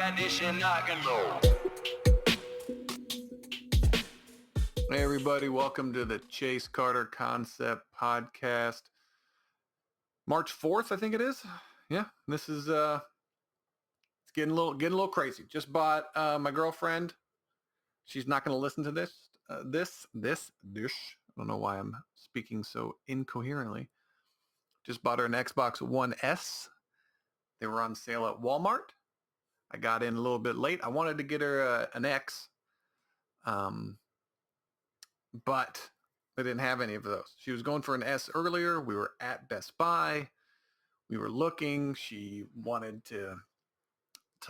edition rock and roll. Hey everybody, welcome to the Chase Carter Concept Podcast. March 4th, I think it is. Yeah, this is it's getting a little crazy. Just bought my girlfriend. She's not going to listen to this. I don't know why I'm speaking so incoherently. Just bought her an Xbox One S. They were on sale at Walmart. I got in a little bit late. I wanted to get her an X, but they didn't have any of those. She was going for an S earlier. We were at Best Buy. We were looking. She wanted to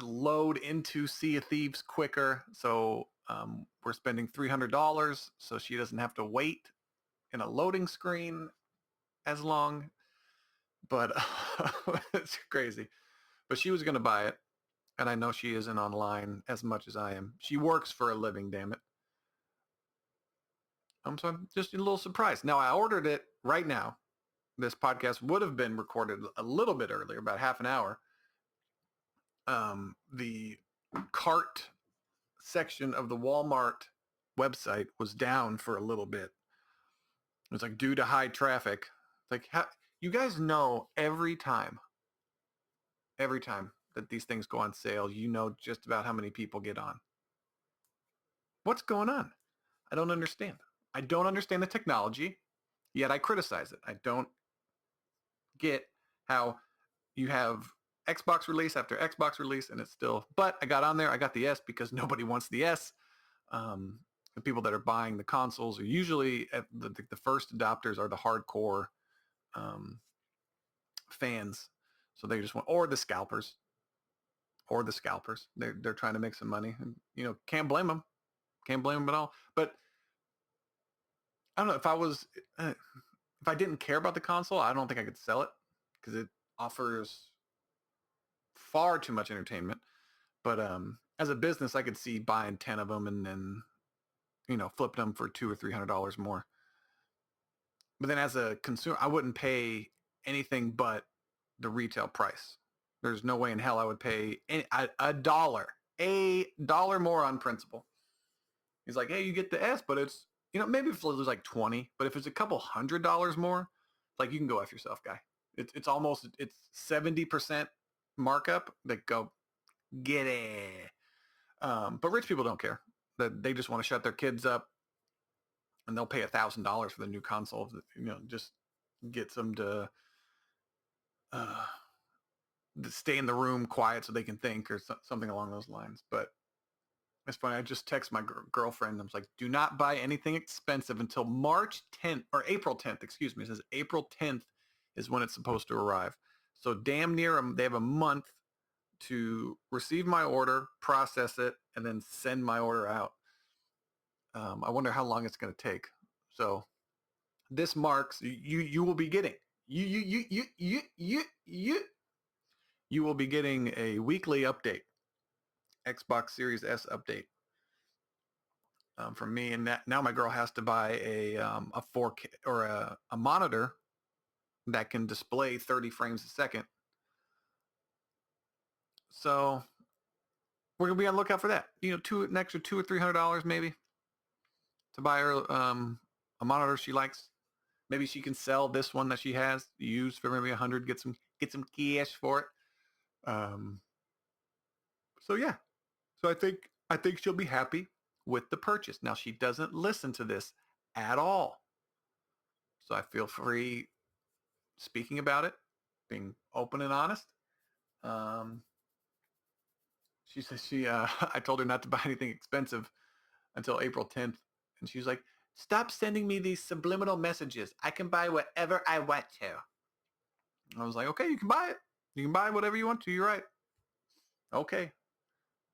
load into Sea of Thieves quicker, so we're spending $300 so she doesn't have to wait in a loading screen as long. But it's crazy. But she was going to buy it, and I know she isn't online as much as I am. She works for a living, damn it. So I'm just a little surprised. Now, I ordered it right now. This podcast would have been recorded a little bit earlier, about half an hour. The cart section of the Walmart website was down for a little bit. It was like due to high traffic. It's like, you guys know every time that these things go on sale, you know just about how many people get on. What's going on? I don't understand. I don't understand the technology, yet I criticize it. I don't get how you have Xbox release after Xbox release and it's still, but I got on there. I got the S because nobody wants the S. The people that are buying the consoles are usually the first adopters are the hardcore fans. So they just want, or the scalpers. They're trying to make some money, and can't blame them. Can't blame them at all. But I don't know if I didn't care about the console, I don't think I could sell it because it offers far too much entertainment. But as a business, I could see buying 10 of them and then flipping them for $200 or $300 more. But then as a consumer, I wouldn't pay anything but the retail price. There's no way in hell I would pay a dollar more on principle. He's like, hey, you get the S, but it's, maybe if it was like 20, but if it's a couple $100 more, like, you can go F yourself, guy. It's 70% markup. That go get it. But rich people don't care. That they just want to shut their kids up, and they'll pay $1,000 for the new console. Just gets them to stay in the room quiet so they can think, or something along those lines. But it's funny. I just text my girlfriend. I was like, do not buy anything expensive until March 10th or April 10th. Excuse me. It says April 10th is when it's supposed to arrive. So damn near they have a month to receive my order, process it, and then send my order out. I wonder how long it's going to take. So this marks you will be getting you will be getting a weekly update, Xbox Series S update from me. And now my girl has to buy a 4K or a monitor that can display 30 frames a second. So we're gonna be on the lookout for that. An extra $200 or $300 maybe to buy her a monitor she likes. Maybe she can sell this one that she has used for maybe $100. Get some cash for it. So yeah. So I think she'll be happy with the purchase. Now, she doesn't listen to this at all, so I feel free speaking about it, being open and honest. She says I told her not to buy anything expensive until April 10th, and she's like, stop sending me these subliminal messages. I can buy whatever I want to. I was like, okay, you can buy it. You can buy whatever you want to. You're right. Okay.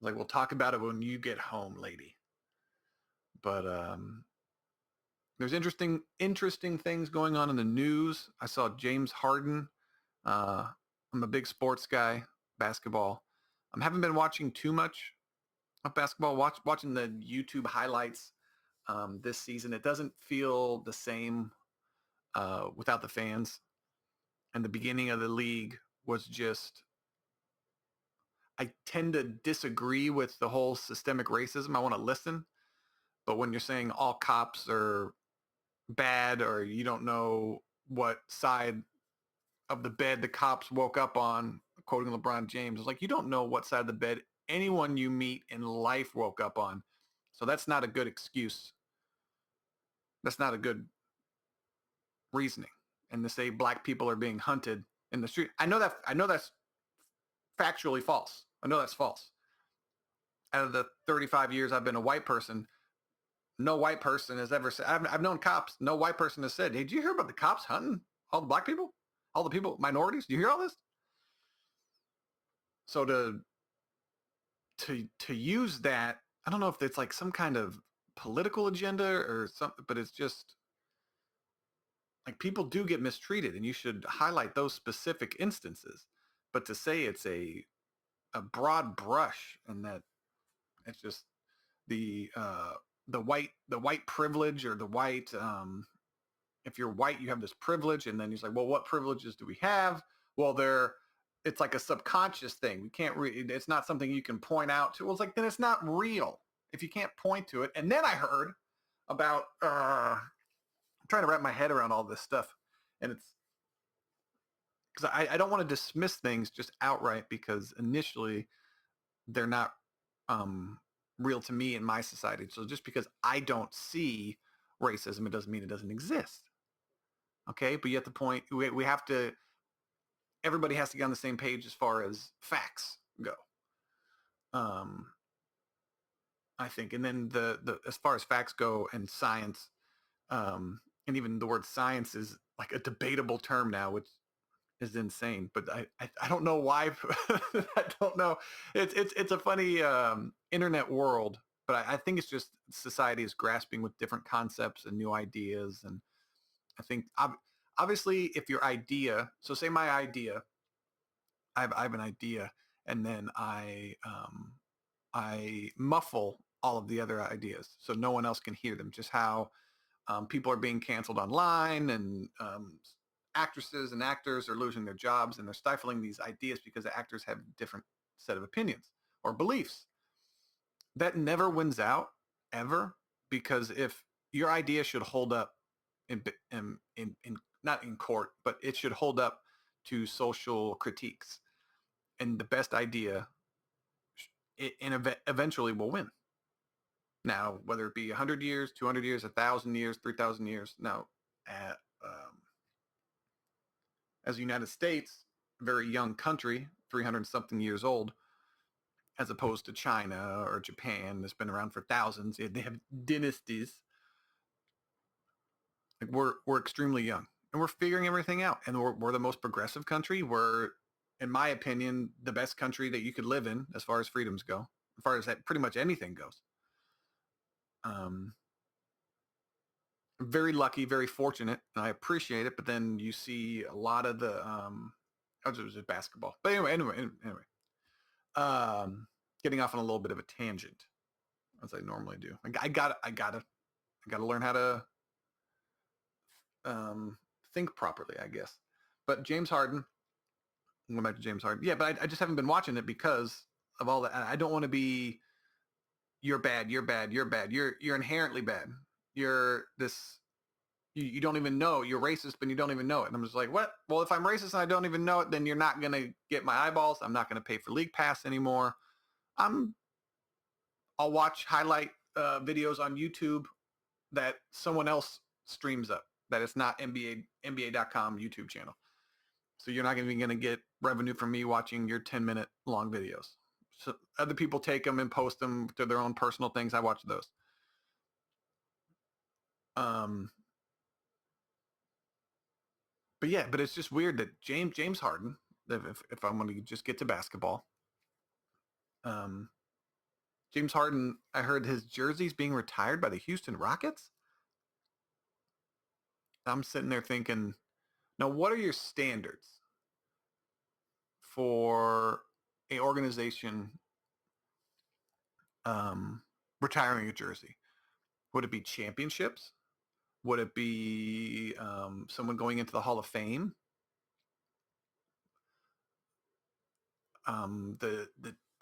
Like, we'll talk about it when you get home, lady. But there's interesting things going on in the news. I saw James Harden. I'm a big sports guy, basketball. I haven't been watching too much of basketball. Watching the YouTube highlights this season. It doesn't feel the same without the fans. And the beginning of the league was just, I tend to disagree with the whole systemic racism. I want to listen, but when you're saying all cops are bad or you don't know what side of the bed the cops woke up on, quoting LeBron James, it's like you don't know what side of the bed anyone you meet in life woke up on. So that's not a good excuse. That's not a good reasoning. And to say black people are being hunted in the street, I know that's factually false. I know that's false. Out of the 35 years I've been a white person, no white person has ever said, I've known cops, no white person has said, hey, did you hear about the cops hunting all the black people? All the people, minorities? Do you hear all this? So to use that, I don't know if it's like some kind of political agenda or something, but it's just like people do get mistreated and you should highlight those specific instances. But to say it's a broad brush and that it's just the white privilege or the white if you're white you have this privilege, and then he's like, well, what privileges do we have? Well, it's like a subconscious thing. We can't it's not something you can point out to. Well, it's like, then it's not real if you can't point to it. And then I heard about I'm trying to wrap my head around all this stuff, and it's because I don't want to dismiss things just outright because initially they're not real to me in my society. So just because I don't see racism, it doesn't mean it doesn't exist. Okay, but yet the point we have to. Everybody has to get on the same page as far as facts go. Um, I think, and then the as far as facts go and science, and even the word science is like a debatable term now, which is insane. But I don't know why. I don't know. It's a funny internet world, but I think it's just society is grasping with different concepts and new ideas, and I think obviously if your idea, so say my idea, I have an idea, and then I muffle all of the other ideas so no one else can hear them. Just how people are being canceled online, and actresses and actors are losing their jobs, and they're stifling these ideas because the actors have a different set of opinions or beliefs. That never wins out ever, because if your idea should hold up in not in court, but it should hold up to social critiques, and the best idea eventually will win. Now, whether it be 100 years, 200 years, 1,000 years, 3,000 years. Now, at, as the United States, a very young country, 300 something years old, as opposed to China or Japan that's been around for thousands. They have dynasties. Like we're extremely young, and we're figuring everything out. And we're the most progressive country. We're, in my opinion, the best country that you could live in as far as freedoms go, as far as that pretty much anything goes. Very lucky, very fortunate, and I appreciate it. But then you see a lot of the it was just basketball. But anyway, getting off on a little bit of a tangent, as I normally do. I gotta learn how to think properly, I guess. But James Harden, going back to James Harden, yeah. But I just haven't been watching it because of all that. I don't want to be, you're bad, you're bad, you're bad, you're inherently bad. You're this. You don't even know you're racist, but you don't even know it. And I'm just like, what? Well, if I'm racist and I don't even know it, then you're not going to get my eyeballs. I'm not going to pay for League Pass anymore. I'll watch highlight videos on YouTube that someone else streams up, that it's not NBA.com YouTube channel. So you're not even going to get revenue from me watching your 10-minute long videos. So other people take them and post them to their own personal things. I watch those. But yeah, but it's just weird that James Harden, if I'm going to just get to basketball, James Harden, I heard his jersey's being retired by the Houston Rockets. I'm sitting there thinking, now what are your standards for a organization retiring a jersey? Would it be championships? Would it be someone going into the Hall of Fame? The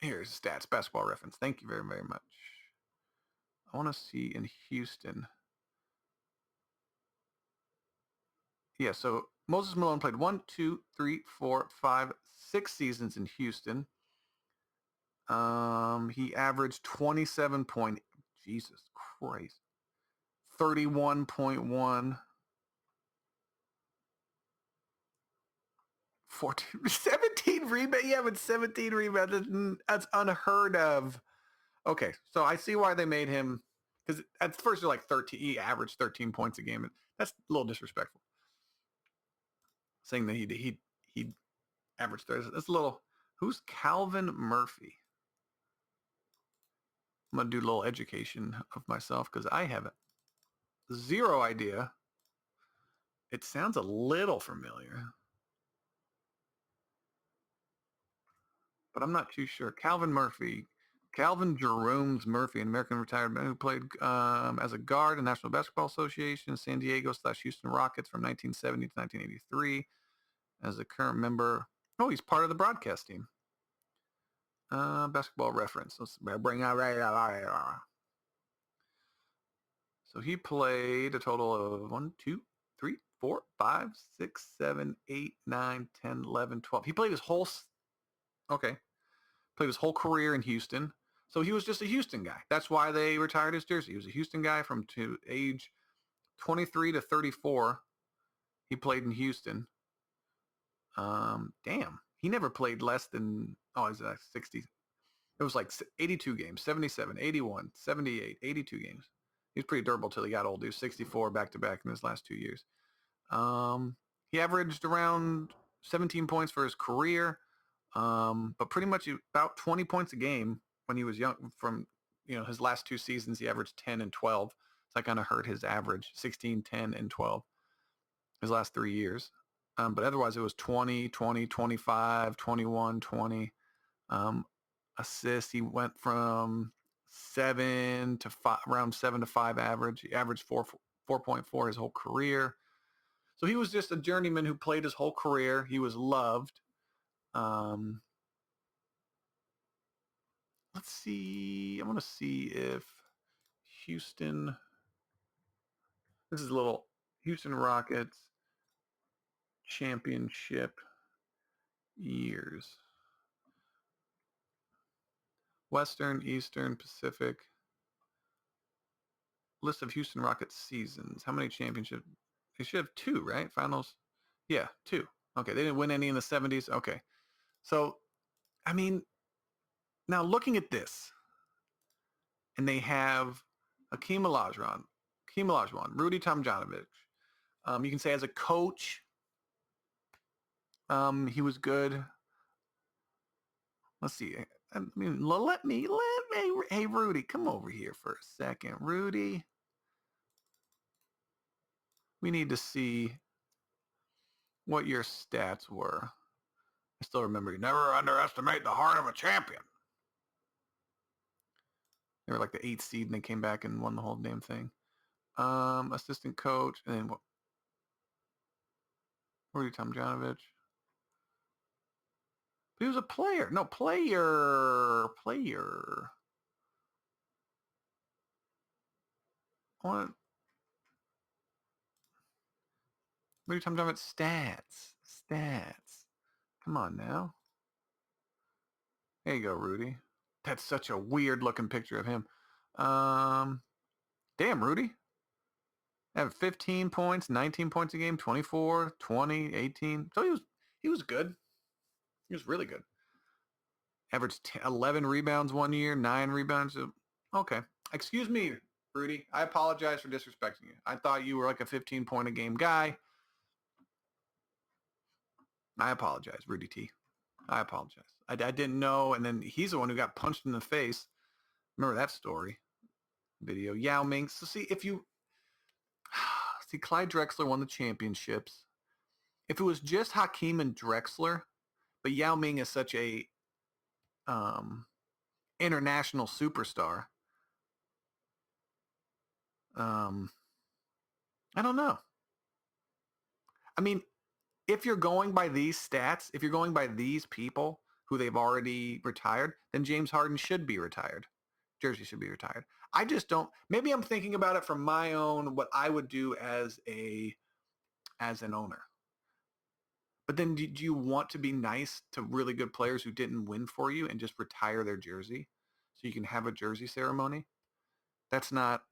Here's stats, basketball reference. Thank you very, very much. I want to see in Houston. Yeah, so Moses Malone played 1, 2, 3, 4, 5, 6 seasons in Houston. He averaged 27 point. Jesus Christ. 31.1. 14, 17 rebounds. Yeah, but 17 rebounds. That's unheard of. Okay, so I see why they made him, because at first they're like 13. He averaged 13 points a game. That's a little disrespectful. Saying that he averaged 30. That's a little. Who's Calvin Murphy? I'm gonna do a little education of myself because I have zero idea. It sounds a little familiar, but I'm not too sure. Calvin Murphy, Calvin Jerome's Murphy, an American retired man who played as a guard in National Basketball Association, San Diego / Houston Rockets from 1970 to 1983. As a current member, oh, he's part of the broadcast team. Basketball reference. Let's bring out right. So he played a total of 1, 2, 3, 4, 5, 6, 7, 8, 9, 10, 11, 12. He played his whole career in Houston. So he was just a Houston guy. That's why they retired his jersey. He was a Houston guy from age 23 to 34. He played in Houston. Damn. He never played less than, he's 60. It was like 82 games, 77, 81, 78, 82 games. He was pretty durable till he got old. He was 64 back-to-back in his last 2 years. He averaged around 17 points for his career, but pretty much about 20 points a game when he was young. From his last 2 seasons, he averaged 10 and 12. So that kind of hurt his average, 16, 10, and 12 his last 3 years. But otherwise, it was 20, 20, 25, 21, 20. Assists, he went from 7 to 5, around 7 to 5 average. He averaged 4.4 his whole career. So he was just a journeyman who played his whole career. He was loved. Let's see. I want to see if Houston. This is a little Houston Rockets championship years. Western, Eastern, Pacific. List of Houston Rockets seasons. How many championships? They should have 2, right? Finals. Yeah, 2. Okay, they didn't win any in the 70s. Okay. So, I mean, now looking at this, and they have Hakeem Olajuwon, Rudy Tomjanovich. You can say as a coach, he was good. Let's see. I mean, let me. Hey, Rudy, come over here for a second. Rudy, we need to see what your stats were. I still remember you never underestimate the heart of a champion. They were like the 8th seed and they came back and won the whole damn thing. Assistant coach, and then what? Rudy Tomjanovich. He was a player. No, player. What? Rudy Tomjanovich stats. Come on now. There you go, Rudy. That's such a weird looking picture of him. Damn, Rudy. Have 15 points, 19 points a game, 24, 20, 18. So he was good. He was really good. Averaged 11 rebounds 1 year, 9 rebounds. Okay. Excuse me, Rudy. I apologize for disrespecting you. I thought you were like a 15-point a game guy. I apologize, Rudy T. I apologize. I didn't know. And then he's the one who got punched in the face. Remember that story? Video. Yao Ming. So see, if you see, Clyde Drexler won the championships. If it was just Hakeem and Drexler, but Yao Ming is such a international superstar. I don't know. I mean, if you're going by these stats, if you're going by these people, who they've already retired, then James Harden should be retired. Jersey should be retired. I just don't. Maybe I'm thinking about it from my own what I would do as an owner. But then, do you want to be nice to really good players who didn't win for you and just retire their jersey so you can have a jersey ceremony? That's not.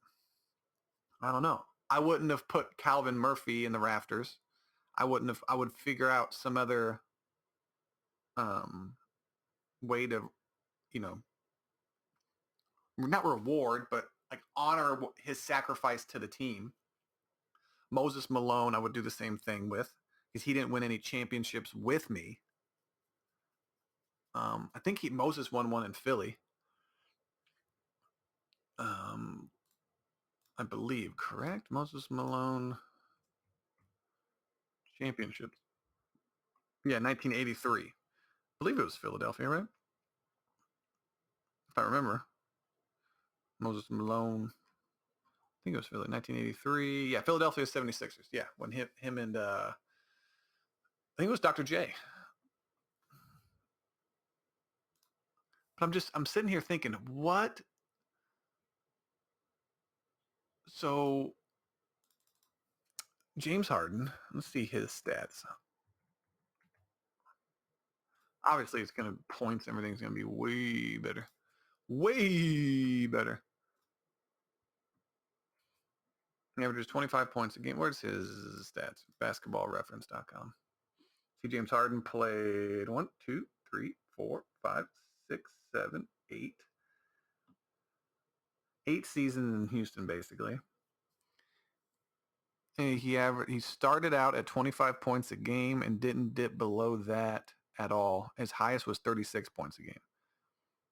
I don't know. I wouldn't have put Calvin Murphy in the rafters. I wouldn't have. I would figure out some other um, way to, you know, not reward, but like honor his sacrifice to the team. Moses Malone, I would do the same thing with because he didn't win any championships with me. I think Moses won one in Philly. I believe, correct? Moses Malone championships. Yeah, 1983. I believe it was Philadelphia, right? If I remember. Moses Malone. I think it was Philly, 1983. Yeah, Philadelphia 76ers. Yeah, when him and I think it was Dr. J. But I'm sitting here thinking, what? So James Harden, let's see his stats. Obviously, it's going to points. Everything's going to be way better. Way better. He averages 25 points a game. Where's his stats? Basketballreference.com. See, James Harden played 1, 2, 3, 4, 5, 6, 7, 8. 8 seasons in Houston, basically. And he started out at 25 points a game and didn't dip below that at all. His highest was 36 points a game.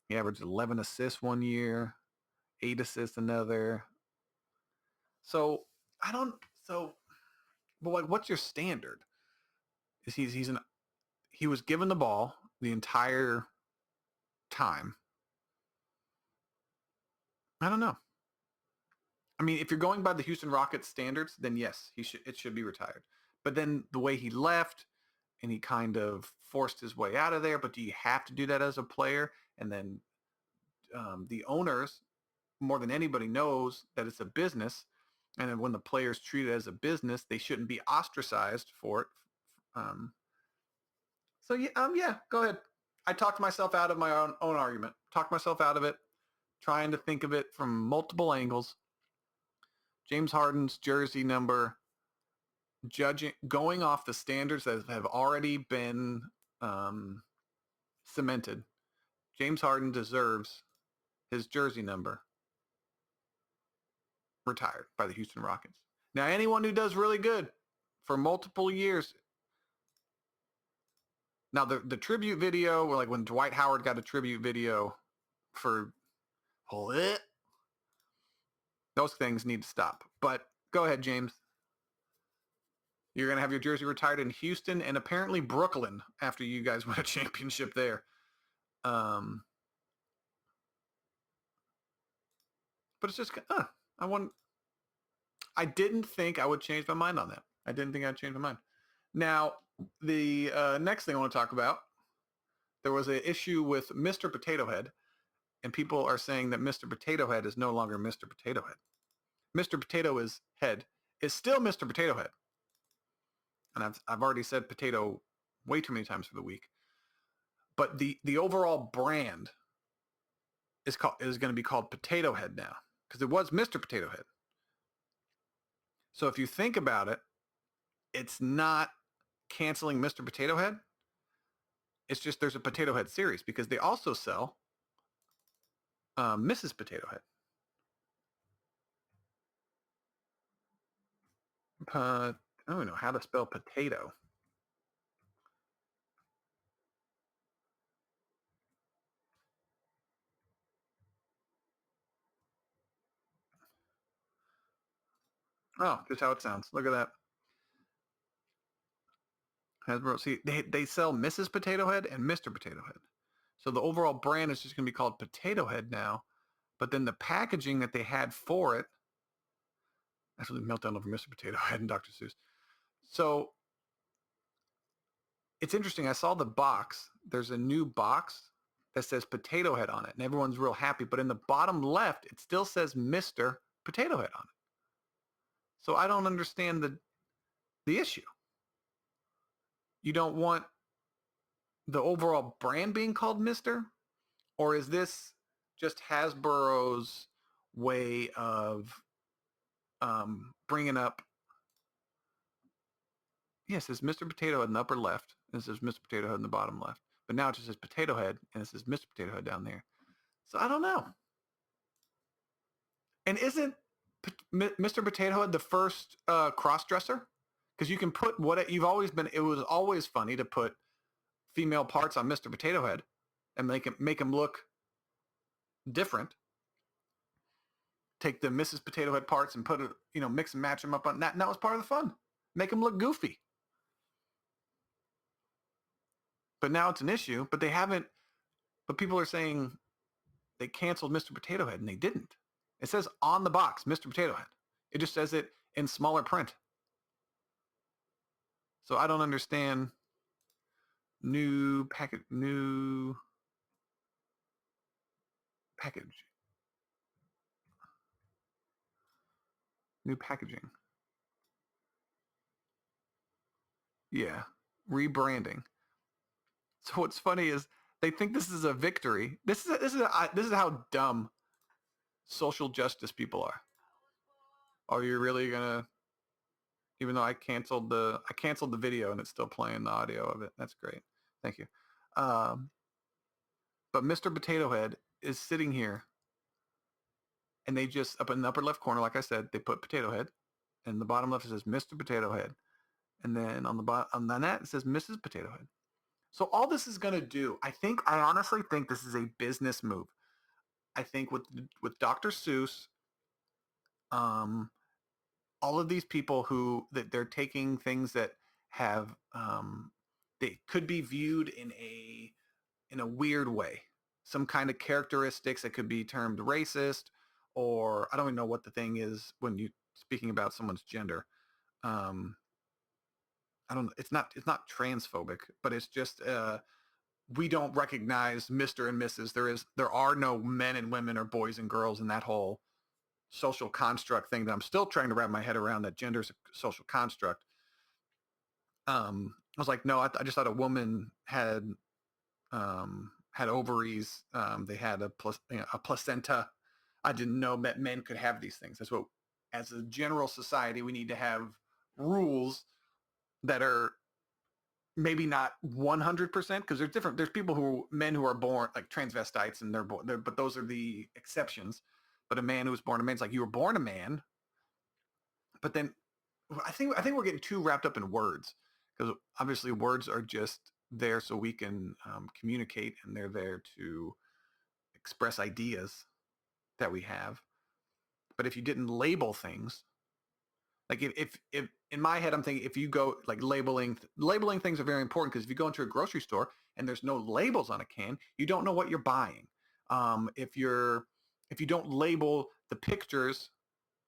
He averaged 11 assists one year, 8 assists another. So I don't. So, but like, what's your standard? Is he was given the ball the entire time. I don't know. I mean, if you're going by the Houston Rockets standards, then yes, it should be retired. But then the way he left and he kind of forced his way out of there. But do you have to do that as a player? And then the owners, more than anybody, knows that it's a business. And then when the players treat it as a business, they shouldn't be ostracized for it. Um, yeah, go ahead. I talked myself out of my own argument. Talked myself out of it, trying to think of it from multiple angles. James Harden's jersey number, going off the standards that have already been cemented. James Harden deserves his jersey number retired by the Houston Rockets. Now, anyone who does really good for multiple years. Now, the tribute video, like when Dwight Howard got a tribute video for those things need to stop. But go ahead, James. You're going to have your jersey retired in Houston and apparently Brooklyn after you guys win a championship there. But it's just, I didn't think I would change my mind on that. I didn't think I'd change my mind. Now, the next thing I want to talk about, there was an issue with Mr. Potato Head, and people are saying that Mr. Potato Head is no longer Mr. Potato Head. Mr. Potato Head is still Mr. Potato Head. And I've already said potato way too many times for the week. But the overall brand is going to be called Potato Head now, because it was Mr. Potato Head. So if you think about it, it's not canceling Mr. Potato Head. It's just there's a Potato Head series because they also sell Mrs. Potato Head. I don't know how to spell potato. Oh, just how it sounds. Look at that. Hasbro. See, they sell Mrs. Potato Head and Mr. Potato Head. So the overall brand is just going to be called Potato Head now. But then the packaging that they had for it, actually meltdown over Mr. Potato Head and Dr. Seuss. So it's interesting. I saw the box. There's a new box that says Potato Head on it, and everyone's real happy. But in the bottom left, it still says Mr. Potato Head on it. So I don't understand the issue. You don't want the overall brand being called Mr., or is this just Hasbro's way of bringing up? Yes, it says Mr. Potato Head in the upper left, and it says Mr. Potato Head in the bottom left. But now it just says Potato Head, and it says Mr. Potato Head down there. So I don't know. And isn't Mr. Potato Head the first cross-dresser? Because you can put what you've always been. It was always funny to put female parts on Mr. Potato Head and make him look different. Take the Mrs. Potato Head parts and put it, mix and match them up on that. And that was part of the fun. Make them look goofy. But now it's an issue. But they haven't. But people are saying they canceled Mr. Potato Head, and they didn't. It says on the box, Mr. Potato Head. It just says it in smaller print. So I don't understand. New package. New packaging. Yeah, rebranding. So what's funny is they think this is a victory. This is how dumb social justice people are. Are you really gonna? Even though I canceled the video and it's still playing the audio of it. That's great. Thank you. But Mr. Potato Head is sitting here, and they just up in the upper left corner, like I said, they put Potato Head, and the bottom left it says Mr. Potato Head, and then on the bottom on that it says Mrs. Potato Head. So all this is going to do, I honestly think this is a business move. I think with Dr. Seuss, all of these people who that they're taking things that have they could be viewed in a weird way, some kind of characteristics that could be termed racist, or I don't even know what the thing is when you speaking about someone's gender. I don't know. It's not transphobic, but it's just we don't recognize Mr. and Mrs. There are no men and women or boys and girls in that whole social construct thing that I'm still trying to wrap my head around, that gender is a social construct. I was like, no, I just thought a woman had ovaries. They had a placenta. I didn't know that men could have these things. That's what, as a general society, we need to have rules that are maybe not 100%, because there's different. There's men who are born like transvestites, and they're born, but those are the exceptions. But a man who was born a man, it's like you were born a man. But then I think we're getting too wrapped up in words, because obviously words are just there so we can communicate, and they're there to express ideas that we have. But if you didn't label things, like if in my head I'm thinking, if you go like labeling things are very important, because if you go into a grocery store and there's no labels on a can, you don't know what you're buying. If you don't label the pictures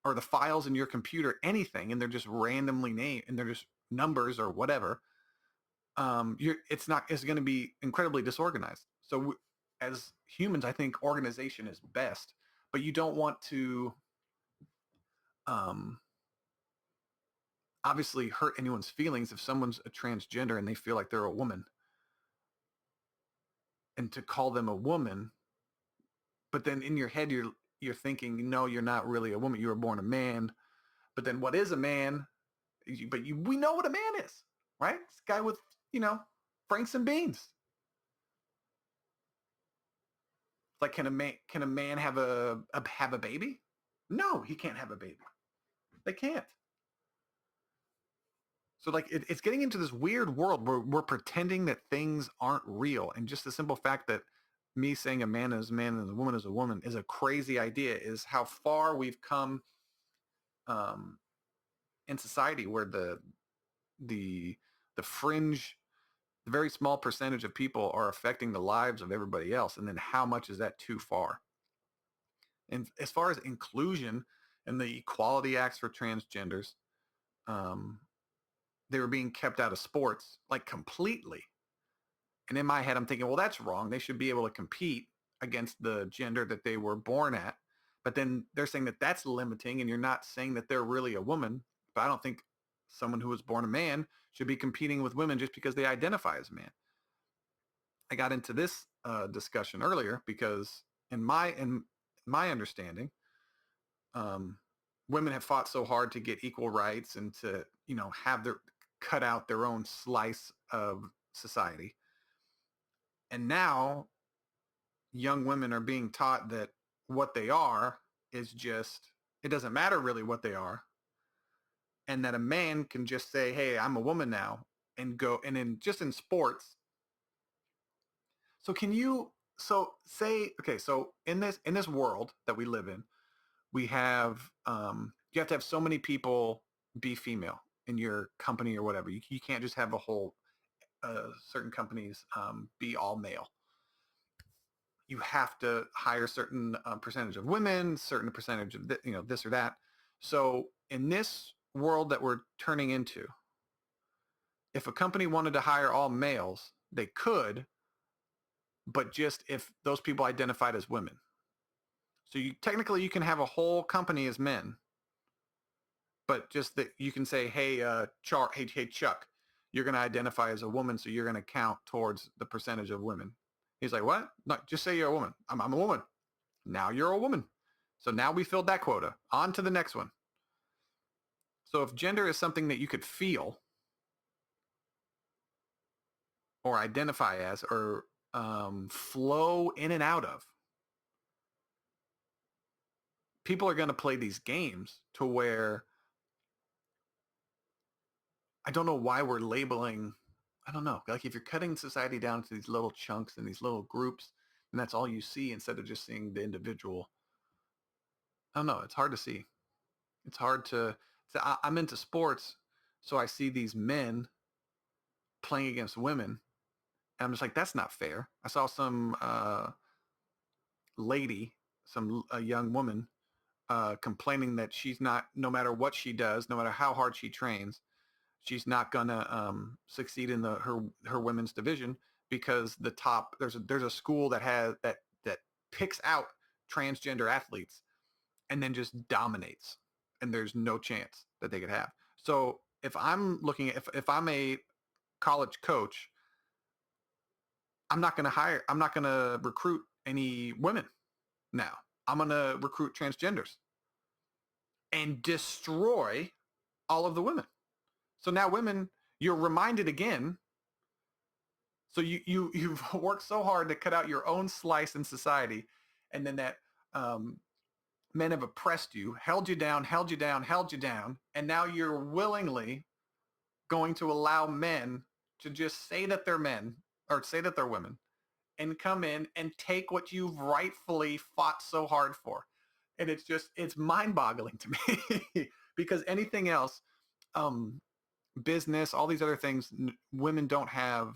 or the files in your computer anything, and they're just randomly named and they're just numbers or whatever, it's going to be incredibly disorganized. So as humans, I think organization is best, but you don't want to obviously hurt anyone's feelings if someone's a transgender and they feel like they're a woman, and to call them a woman, but then in your head you're thinking, no, you're not really a woman, you were born a man. But then what is a man? We know what a man is, right? This guy with franks and beans. It's like, can a man have a baby? No, he can't have a baby. They can't. So like it's getting into this weird world where we're pretending that things aren't real, and just the simple fact that me saying a man is a man and a woman is a woman is a crazy idea, is how far we've come in society, where the fringe, the very small percentage of people are affecting the lives of everybody else, and then how much is that too far? And as far as inclusion and the equality acts for transgenders, they were being kept out of sports like completely. And in my head, I'm thinking, well, that's wrong. They should be able to compete against the gender that they were born at. But then they're saying that that's limiting, and you're not saying that they're really a woman. But I don't think someone who was born a man should be competing with women just because they identify as a man. I got into this discussion earlier because in my understanding, um, women have fought so hard to get equal rights and to have their cut out their own slice of society. And now young women are being taught that what they are is just, it doesn't matter really what they are, and that a man can just say, hey, I'm a woman now, and go, and in just in sports. So can you, so say, okay, so in this world that we live in, we have you have to have so many people be female in your company or whatever. You can't just have a whole certain companies be all male. You have to hire certain percentage of women, certain percentage of this or that. So in this world that we're turning into, if a company wanted to hire all males, they could, but just if those people identified as women. So you can have a whole company as men, but just that you can say, hey, hey, Chuck, you're going to identify as a woman, so you're going to count towards the percentage of women. He's like, what? No, just say you're a woman. I'm a woman. Now you're a woman. So now we filled that quota. On to the next one. So if gender is something that you could feel or identify as or flow in and out of, people are going to play these games to where I don't know why we're labeling. I don't know. Like if you're cutting society down to these little chunks and these little groups, and that's all you see instead of just seeing the individual. I don't know. It's hard to see. It's hard to. I'm into sports, so I see these men playing against women. And I'm just like, that's not fair. I saw some lady, some a young woman, complaining that she's not, no matter what she does, no matter how hard she trains, she's not gonna succeed in her women's division because there's a school that picks out transgender athletes and then just dominates, and there's no chance that they could have. So if I'm looking at if I'm a college coach, I'm not gonna recruit any women now. I'm gonna recruit transgenders and destroy all of the women. So now women, you're reminded again. So you've worked so hard to cut out your own slice in society, and then that um, men have oppressed you, held you down, held you down, held you down, and now you're willingly going to allow men to just say that they're men or say that they're women and come in and take what you've rightfully fought so hard for. And it's mind-boggling to me because anything else, um, business, all these other things, women don't have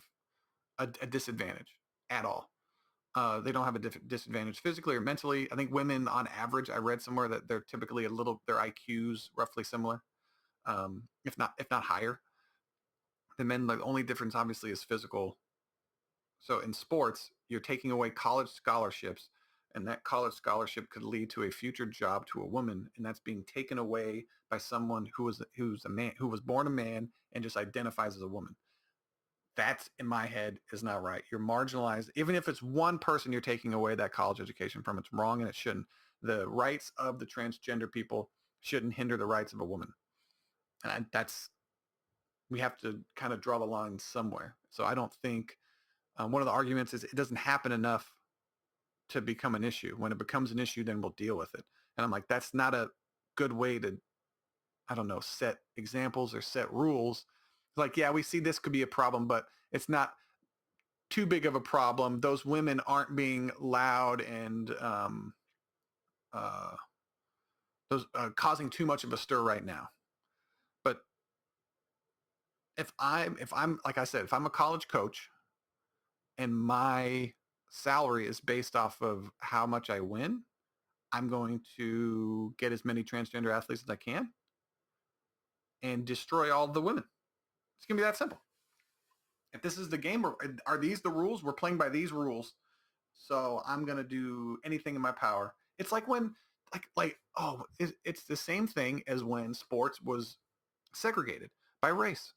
a disadvantage at all. They don't have a disadvantage physically or mentally. I think women on average, I read somewhere that they're typically their IQs roughly similar, if not higher than men. The only difference obviously is physical. So in sports, you're taking away college scholarships, and that college scholarship could lead to a future job to a woman, and that's being taken away by someone who's a man, who was born a man and just identifies as a woman. That's, in my head, is not right. You're marginalized. Even if it's one person you're taking away that college education from, it's wrong and it shouldn't. The rights of the transgender people shouldn't hinder the rights of a woman. And we have to kind of draw the line somewhere. So I don't think one of the arguments is it doesn't happen enough to become an issue. When it becomes an issue, then we'll deal with it. And I'm like, that's not a good way to, I don't know, set examples or set rules. Like, yeah, we see this could be a problem, but it's not too big of a problem. Those women aren't being loud and uh, those causing too much of a stir right now. But if I'm like I said, if I'm a college coach and my salary is based off of how much I win, I'm going to get as many transgender athletes as I can and destroy all the women. It's going to be that simple. If this is the game, are these the rules? We're playing by these rules. So I'm going to do anything in my power. It's like when, it's the same thing as when sports was segregated by race.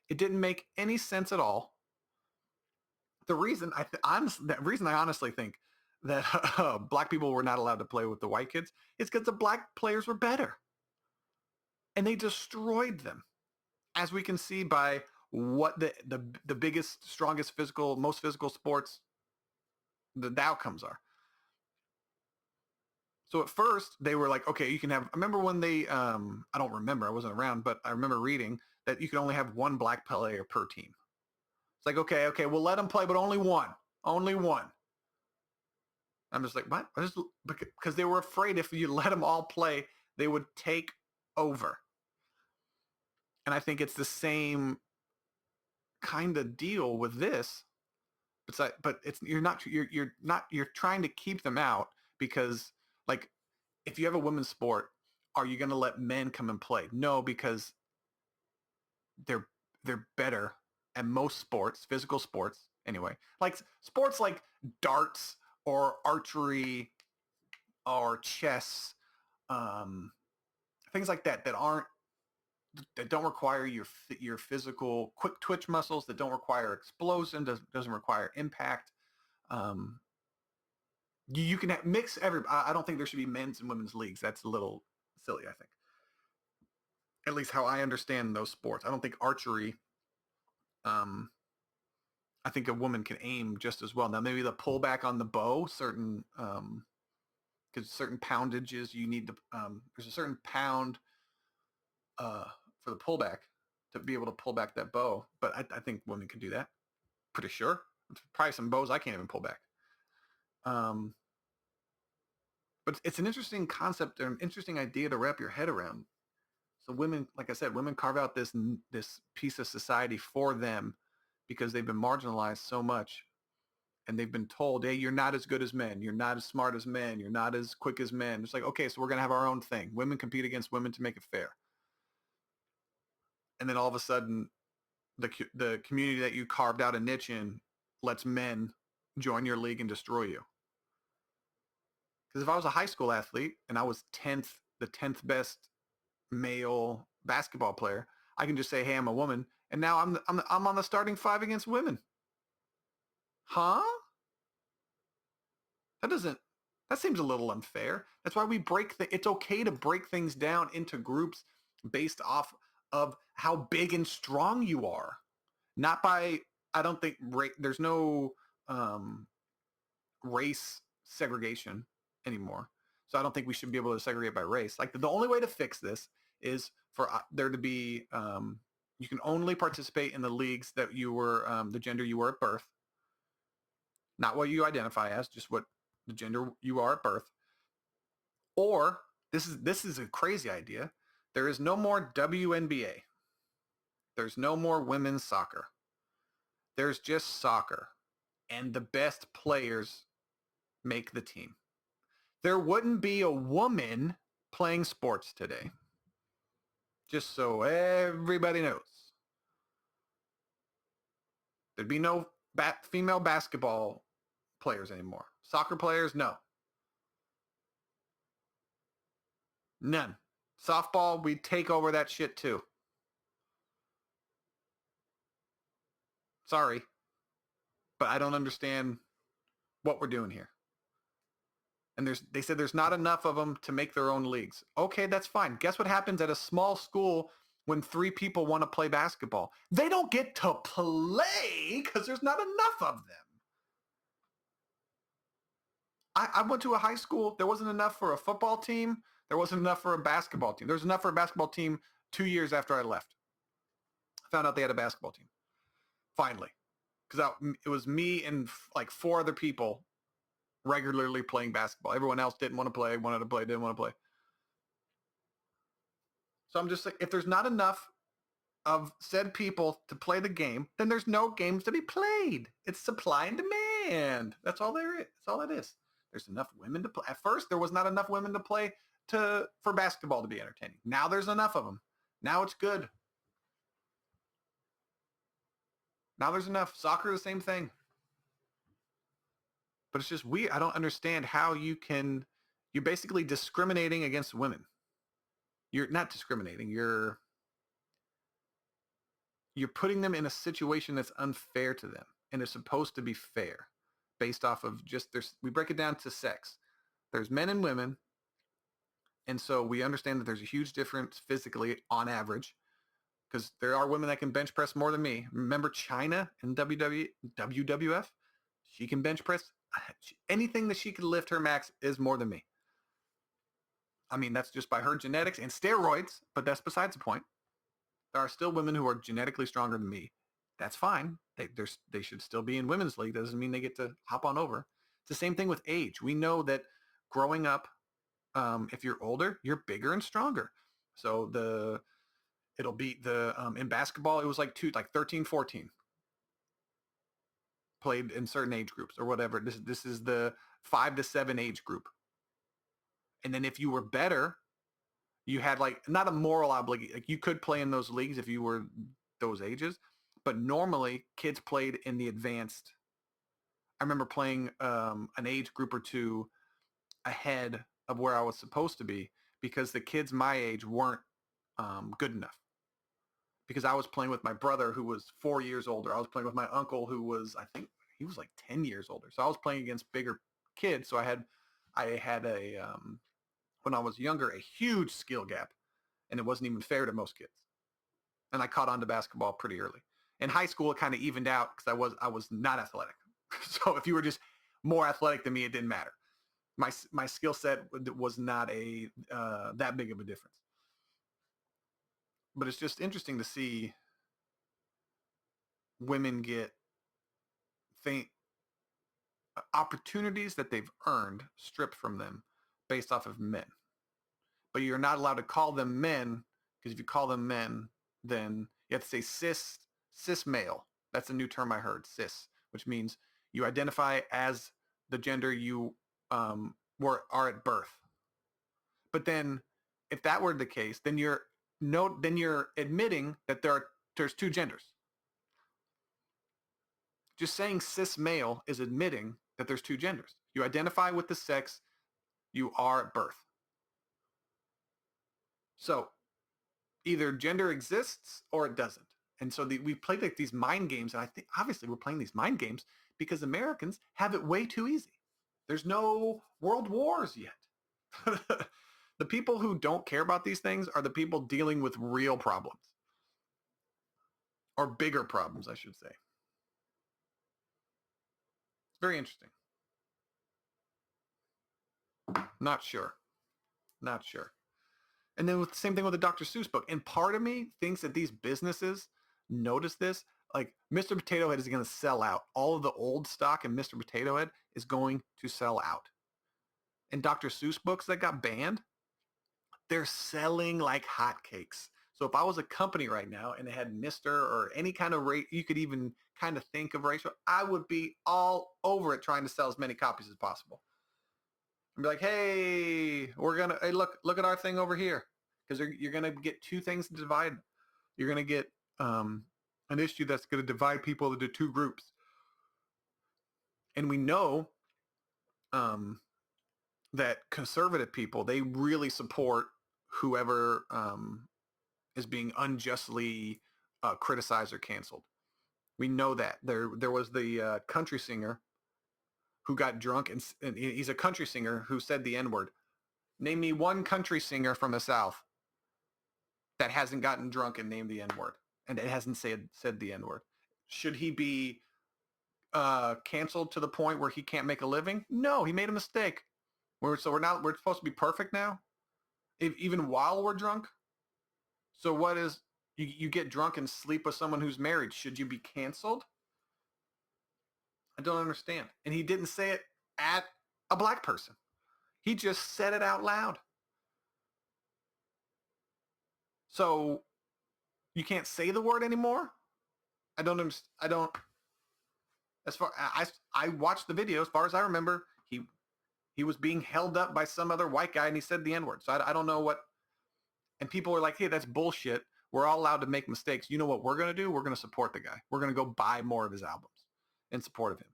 It didn't make any sense at all. The reason I honestly think that black people were not allowed to play with the white kids is because the black players were better. And they destroyed them. As we can see by what the biggest, strongest physical, most physical sports, the outcomes are. So at first they were like, okay, you can have, I remember when they, I don't remember, I wasn't around, but I remember reading that you could only have one black player per team. It's like, okay, we'll let them play, but only one. I'm just like, what? Because they were afraid if you let them all play, they would take over. And I think it's the same kind of deal with this. You're trying to keep them out because, like, if you have a women's sport, are you going to let men come and play? No, because they're better at most sports, physical sports anyway. Like sports like darts or archery or chess, things like that that don't require your physical quick twitch muscles, that don't require explosion, doesn't require impact. You can mix every. I don't think there should be men's and women's leagues. That's a little silly, I think. At least how I understand those sports. I don't think archery. I think a woman can aim just as well. Now maybe the pullback on the bow, certain because certain poundages you need to. There's a certain pound for the pullback to be able to pull back that bow. But I think women can do that. Pretty sure. There's probably some bows I can't even pull back. But it's an interesting concept or an interesting idea to wrap your head around. So women, like I said, women carve out this piece of society for them because they've been marginalized so much. And they've been told, hey, you're not as good as men. You're not as smart as men. You're not as quick as men. It's like, okay, so we're going to have our own thing. Women compete against women to make it fair. And then all of a sudden, the community that you carved out a niche in lets men join your league and destroy you. Because if I was a high school athlete and I was the 10th best male basketball player, I can just say, hey, I'm a woman. And now I'm on the starting five against women. Huh? That seems a little unfair. That's why we it's okay to break things down into groups based off of how big and strong you are. Not by, I don't think, there's no race segregation anymore. So I don't think we should be able to segregate by race. Like the only way to fix this is for there to be, you can only participate in the leagues that you were, the gender you were at birth. Not what you identify as, just what the gender you are at birth. Or this is a crazy idea. There is no more WNBA. There's no more women's soccer. There's just soccer. And the best players make the team. There wouldn't be a woman playing sports today. Just so everybody knows. There'd be no female basketball players anymore. Soccer players, no. None. Softball, we take over that shit too. Sorry. But I don't understand what we're doing here. And they said there's not enough of them to make their own leagues. Okay, that's fine. Guess what happens at a small school when 3 people want to play basketball? They don't get to play because there's not enough of them. I went to a high school. There wasn't enough for a football team. There wasn't enough for a basketball team. There was enough for a basketball team 2 years after I left. I found out they had a basketball team. Finally. Because it was me and like 4 other people regularly playing basketball. Everyone else didn't want to play, wanted to play, didn't want to play. So I'm just like, if there's not enough of said people to play the game, then there's no games to be played. It's supply and demand. That's all there is. That's all it is. There's enough women to play. At first, there was not enough women to play for basketball to be entertaining. Now there's enough of them. Now it's good. Now there's enough. Soccer, the same thing. But it's just weird. I don't understand how you're basically discriminating against women. You're not discriminating. You're putting them in a situation that's unfair to them, and it's supposed to be fair based off of we break it down to sex. There's men and women, and so we understand that there's a huge difference physically on average, because there are women that can bench press more than me. Remember China in WWF? She can bench press. Anything that she can lift her max is more than me. I mean, that's just by her genetics and steroids, but that's besides the point. There are still women who are genetically stronger than me. That's fine. They should still be in women's league. That doesn't mean they get to hop on over. It's the same thing with age. We know that growing up, if you're older, you're bigger and stronger. So it'll be in basketball, it was like 13, 14 played in certain age groups or whatever. This is the 5 to 7 age group. And then if you were better, you had not a moral obligation. Like you could play in those leagues if you were those ages, but normally kids played in the advanced. I remember playing an age group or two ahead of where I was supposed to be because the kids my age weren't good enough. Because I was playing with my brother who was 4 years older. I was playing with my uncle who was, I think he was like 10 years older. So I was playing against bigger kids. So I had when I was younger, a huge skill gap, and it wasn't even fair to most kids. And I caught on to basketball pretty early. In high school, it kind of evened out because I was not athletic. So if you were just more athletic than me, it didn't matter. My skill set was not that big of a difference. But it's just interesting to see women get opportunities that they've earned stripped from them based off of men. But you're not allowed to call them men, because if you call them men, then you have to say cis male. That's a new term I heard, cis, which means you identify as the gender you are at birth. But then if that were the case, then you're admitting that there's two genders. Just saying cis male is admitting that there's two genders. You identify with the sex you are at birth. So either gender exists or it doesn't. And so we play these mind games, and I think obviously we're playing these mind games because Americans have it way too easy. There's no world wars yet. The people who don't care about these things are the people dealing with real problems. Or bigger problems, I should say. It's very interesting. Not sure. And then with the same thing with the Dr. Seuss book. And part of me thinks that these businesses notice this. Like Mr. Potato Head is going to sell out. All of the old stock in Mr. Potato Head is going to sell out. And Dr. Seuss books that got banned, they're selling like hotcakes. So if I was a company right now and it had Mr. or any kind of rate, you could even kind of think of racial, I would be all over it trying to sell as many copies as possible. And be like, hey, look at our thing over here. Because you're going to get two things to divide. You're going to get an issue that's going to divide people into two groups. And we know that conservative people, they really support whoever is being unjustly criticized or canceled. We know that. There was the country singer who got drunk, and he's a country singer who said the N-word. Name me one country singer from the South that hasn't gotten drunk and named the N-word, and it hasn't said the N-word. Should he be canceled to the point where he can't make a living? No, he made a mistake. We're supposed to be perfect now, even while we're drunk. So what is, you get drunk and sleep with someone who's married? Should you be canceled? I don't understand. And he didn't say it at a black person. He just said it out loud. So you can't say the word anymore? I don't understand. I watched the video. As far as I remember, he was being held up by some other white guy and he said the N-word. So I don't know what, and people are like, hey, that's bullshit. We're all allowed to make mistakes. You know what we're going to do? We're going to support the guy. We're going to go buy more of his albums in support of him.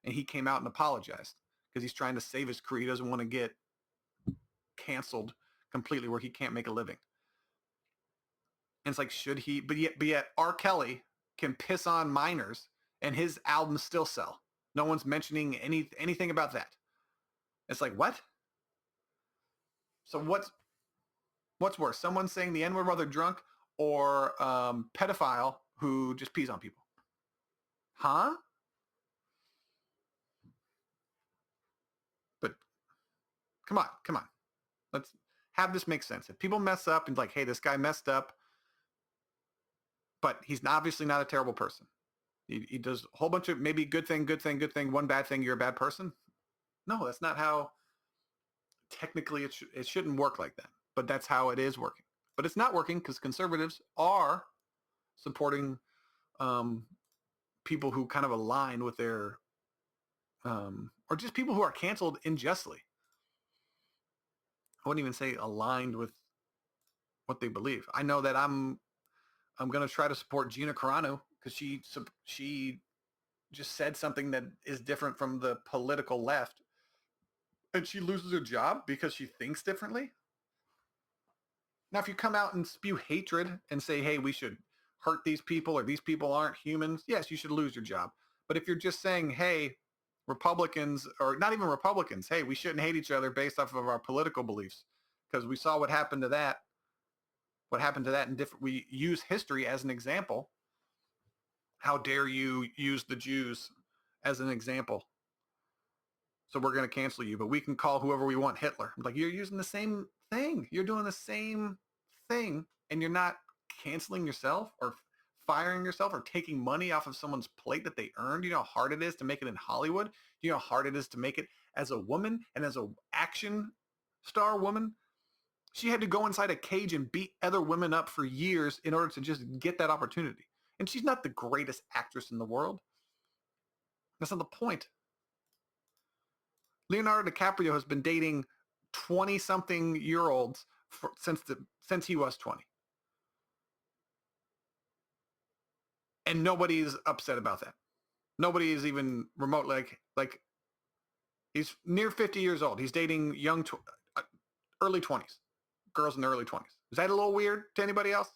And he came out and apologized because he's trying to save his career. He doesn't want to get canceled completely where he can't make a living. And it's like, should he? But yet R. Kelly can piss on minors and his albums still sell. No one's mentioning anything about that. It's like, what? So what's worse? Someone saying the N-word while they're drunk, or pedophile who just pees on people? Huh? But come on. Let's have this make sense. If people mess up and like, hey, this guy messed up, but he's obviously not a terrible person. He does a whole bunch of maybe good thing, one bad thing, you're a bad person. No, that's not how technically it shouldn't work like that. But that's how it is working. But it's not working because conservatives are supporting people who kind of align with their or just people who are canceled unjustly. I wouldn't even say aligned with what they believe. I know that I'm going to try to support Gina Carano because she just said something that is different from the political left, and she loses her job because she thinks differently. Now, if you come out and spew hatred and say, hey, we should hurt these people or these people aren't humans, yes, you should lose your job. But if you're just saying, hey, Republicans, or not even Republicans, hey, we shouldn't hate each other based off of our political beliefs because we saw what happened to that. What happened to that in different, we use history as an example. How dare you use the Jews as an example? So we're going to cancel you, but we can call whoever we want Hitler. Like, you're using the same thing. You're doing the same thing, and you're not canceling yourself or firing yourself or taking money off of someone's plate that they earned. You know how hard it is to make it in Hollywood? You know how hard it is to make it as a woman and as an action star woman? She had to go inside a cage and beat other women up for years in order to just get that opportunity. And she's not the greatest actress in the world. That's not the point. Leonardo DiCaprio has been dating 20-something-year-olds since he was 20. And nobody's upset about that. Nobody is even remotely like he's near 50 years old. He's dating early 20s. Girls in their early 20s. Is that a little weird to anybody else?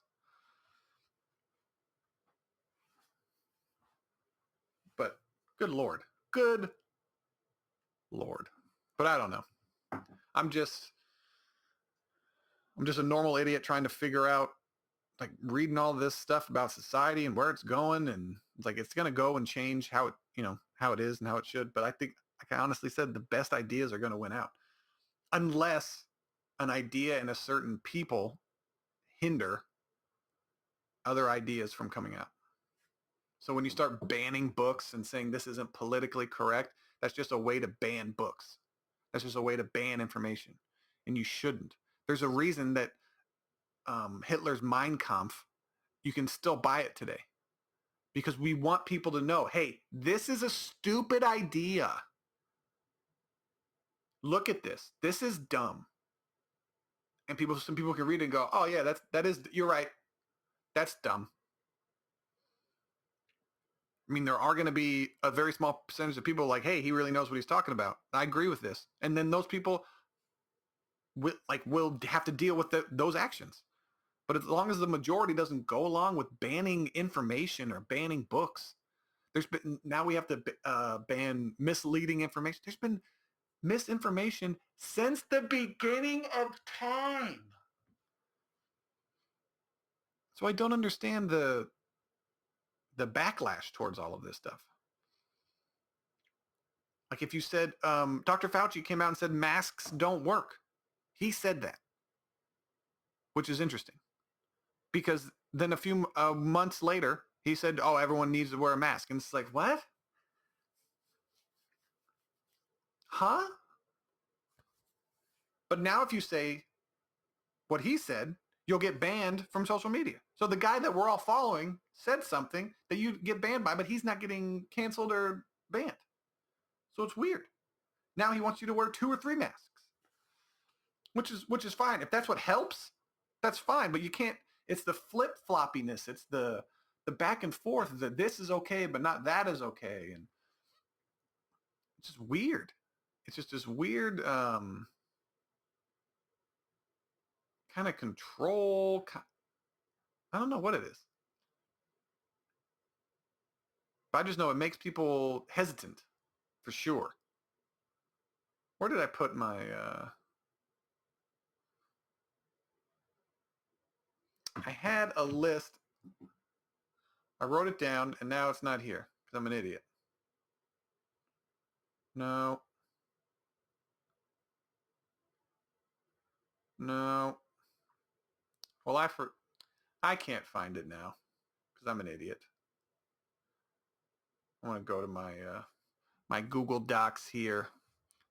But good Lord. But I don't know. I'm just a normal idiot trying to figure out, like, reading all this stuff about society and where it's going, and it's like it's gonna go and change how it is and how it should. But I think, like I honestly said, the best ideas are gonna win out, unless an idea and a certain people hinder other ideas from coming out. So when you start banning books and saying this isn't politically correct, that's just a way to ban books. That's just a way to ban information, and you shouldn't. There's a reason that Hitler's Mein Kampf, you can still buy it today, because we want people to know, hey, this is a stupid idea. Look at this. This is dumb. And some people can read it and go, oh yeah, you're right. That's dumb. I mean, there are going to be a very small percentage of people like, hey, he really knows what he's talking about. I agree with this. And then those people will have to deal with those actions. But as long as the majority doesn't go along with banning information or banning books, now we have to ban misleading information. There's been misinformation since the beginning of time. So I don't understand the backlash towards all of this stuff. Like, if you said, Dr. Fauci came out and said masks don't work. He said that, which is interesting, because then a few months later, he said, oh, everyone needs to wear a mask. And it's like, what? Huh? But now if you say what he said, you'll get banned from social media. So the guy that we're all following said something that you get banned by, but he's not getting canceled or banned. So it's weird. Now he wants you to wear 2 or 3 masks, which is fine. If that's what helps, that's fine. But you can't, It's the flip-floppiness. It's the back and forth that this is okay, but not that is okay. And it's just weird. It's just this weird kind of control. I don't know what it is. But I just know it makes people hesitant for sure. Where did I put my I had a list. I wrote it down and now it's not here because I'm an idiot. No. No. Well, I can't find it now because I'm an idiot. I want to go to my Google Docs here.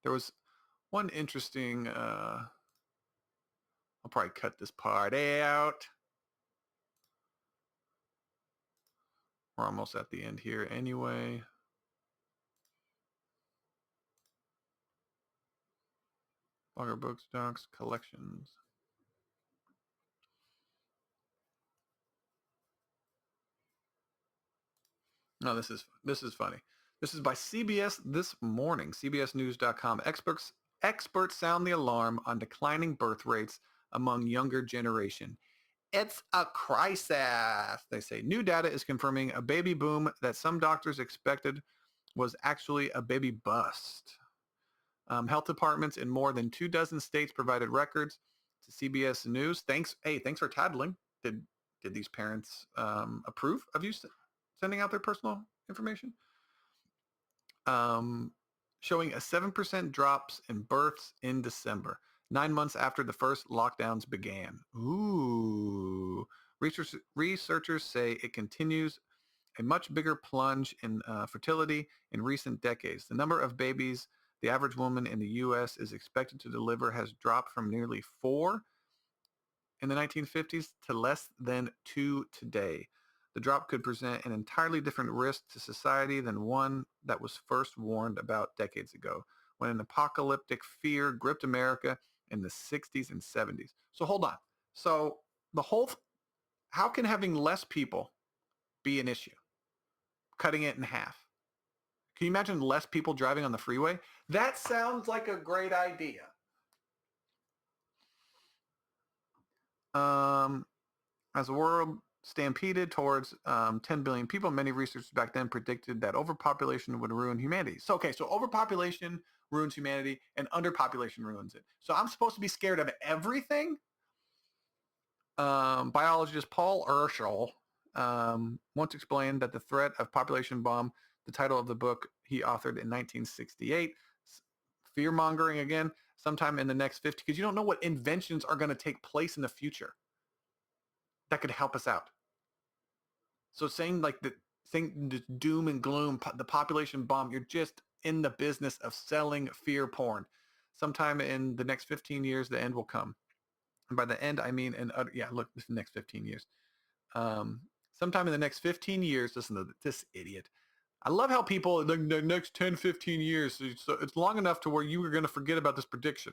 There was one interesting I'll probably cut this part out. We're almost at the end here anyway. Blogger books, docs, collections. No, this is funny. This is by CBS This Morning, CBSNews.com. Experts sound the alarm on declining birth rates among younger generation. It's a crisis, they say. New data is confirming a baby boom that some doctors expected was actually a baby bust. Health departments in more than 24 states provided records to CBS News. Thanks for tattling. Did these parents approve of you sending out their personal information? Showing a 7% drops in births in December, 9 months after the first lockdowns began. Ooh. Researchers say it continues a much bigger plunge in fertility in recent decades. The number of babies the average woman in the U.S. is expected to deliver has dropped from nearly 4 in the 1950s to less than 2 today. The drop could present an entirely different risk to society than one that was first warned about decades ago, when an apocalyptic fear gripped America in the 60s and 70s. So hold on. So how can having less people be an issue? Cutting it in half. Can you imagine less people driving on the freeway? That sounds like a great idea. As the world stampeded towards 10 billion people, many researchers back then predicted that overpopulation would ruin humanity. So overpopulation ruins humanity and underpopulation ruins it. So I'm supposed to be scared of everything? Biologist Paul Urschel once explained that the threat of population bomb, the title of the book he authored in 1968, fear-mongering again, sometime in the next 50, because you don't know what inventions are going to take place in the future that could help us out. So saying the doom and gloom, the population bomb, you're just in the business of selling fear porn. Sometime in the next 15 years, the end will come. And by the end, I mean, look, this is the next 15 years. Sometime in the next 15 years, listen to this idiot. I love how people, the next 10, 15 years, so it's long enough to where you are going to forget about this prediction.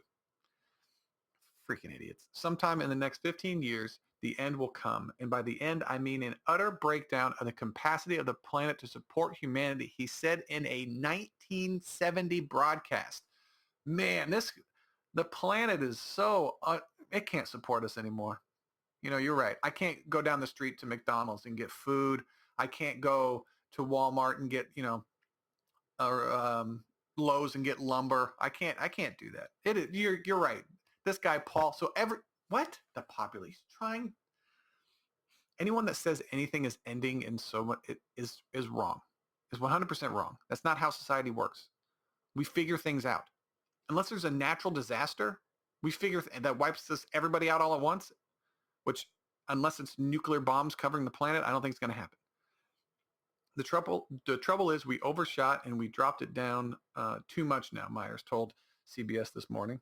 Freaking idiots. Sometime in the next 15 years, the end will come. And by the end, I mean an utter breakdown of the capacity of the planet to support humanity, he said in a 1970 broadcast. Man, the planet is so, it can't support us anymore. You know, you're right. I can't go down the street to McDonald's and get food. I can't go to Walmart and get, or Lowe's and get lumber. I can't do that. You're right. This guy, Paul, the population trying, anyone that says anything is ending in so much is wrong, is 100% wrong. That's not how society works. We figure things out. Unless there's a natural disaster, we figure that wipes everybody out all at once, which unless it's nuclear bombs covering the planet, I don't think it's going to happen. The trouble is we overshot and we dropped it down too much now, Myers told CBS This Morning.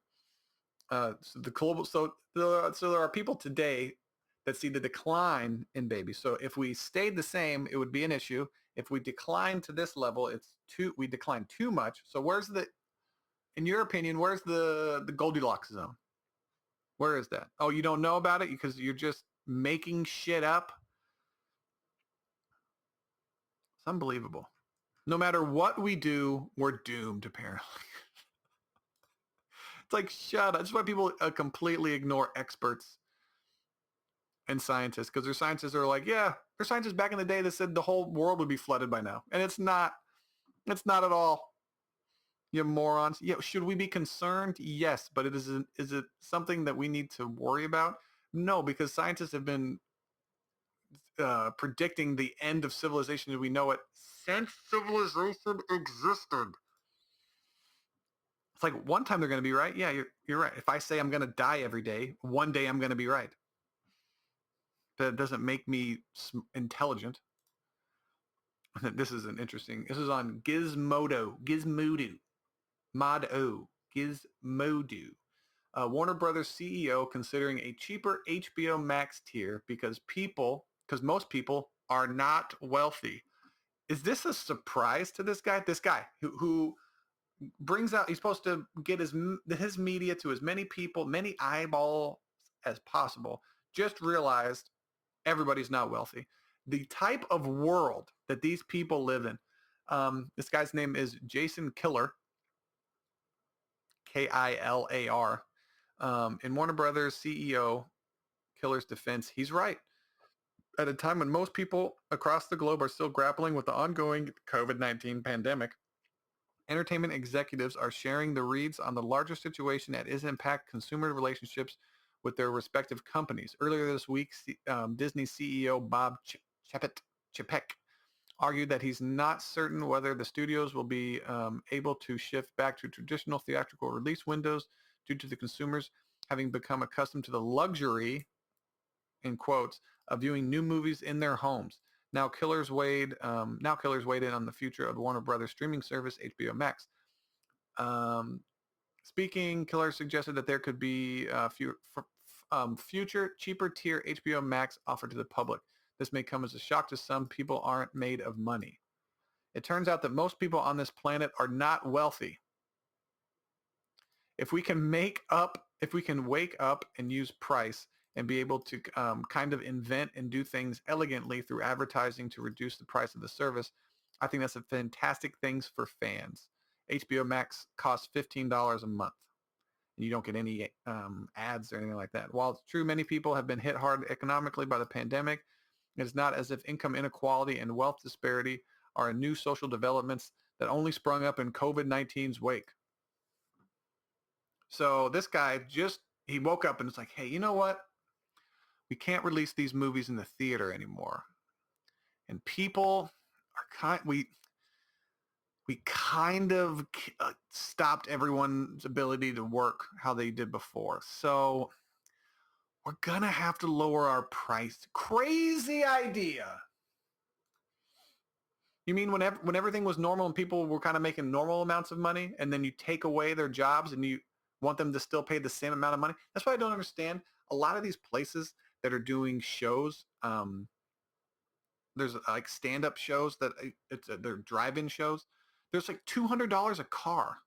So there are people today that see the decline in babies. So if we stayed the same, it would be an issue. If we decline to this level, we decline too much. So in your opinion, where's the Goldilocks zone? Where is that? Oh, you don't know about it because you're just making shit up. It's unbelievable. No matter what we do, we're doomed, apparently. It's like, shut up. That's why people completely ignore experts and scientists, because their scientists are like, yeah, there's scientists back in the day that said the whole world would be flooded by now. And it's not at all. You morons. Yeah, should we be concerned? Yes, but is it something that we need to worry about? No, because scientists have been predicting the end of civilization as we know it since civilization existed. It's like one time they're going to be right. Yeah, you're right. If I say I'm going to die every day, one day I'm going to be right. That doesn't make me intelligent. This is an interesting. This is on Gizmodo. Warner Brothers CEO considering a cheaper HBO Max tier because most people are not wealthy. Is this a surprise to this guy? This guy who brings out, he's supposed to get his media to as many people, many eyeballs as possible, just realized everybody's not wealthy. The type of world that these people live in. This guy's name is Jason Killer, Kilar. In Warner Brothers CEO Killer's defense, he's right. At a time when most people across the globe are still grappling with the ongoing COVID-19 pandemic, entertainment executives are sharing the reads on the larger situation that is impact consumer relationships with their respective companies. Earlier this week, Disney CEO Bob Chapek argued that he's not certain whether the studios will be able to shift back to traditional theatrical release windows due to the consumers having become accustomed to the luxury, in quotes, of viewing new movies in their homes. Now Killers weighed in on the future of the Warner Brothers streaming service HBO Max. Speaking, Killer suggested that there could be future cheaper tier HBO Max offered to the public. This may come as a shock to some. People aren't made of money. It turns out that most people on this planet are not wealthy. If we can wake up and use price and be able to kind of invent and do things elegantly through advertising to reduce the price of the service, I think that's a fantastic thing for fans. HBO Max costs $15 a month, and you don't get any ads or anything like that. While it's true many people have been hit hard economically by the pandemic, it's not as if income inequality and wealth disparity are new social developments that only sprung up in COVID-19's wake. So this guy he woke up and it's like, hey, you know what? We can't release these movies in the theater anymore. And people are we kind of stopped everyone's ability to work how they did before. So we're going to have to lower our price. Crazy idea. You mean when everything was normal and people were kind of making normal amounts of money, and then you take away their jobs and you want them to still pay the same amount of money? That's why I don't understand. A lot of these places that are doing shows, there's like stand-up shows that they're drive-in shows. There's like $200 a car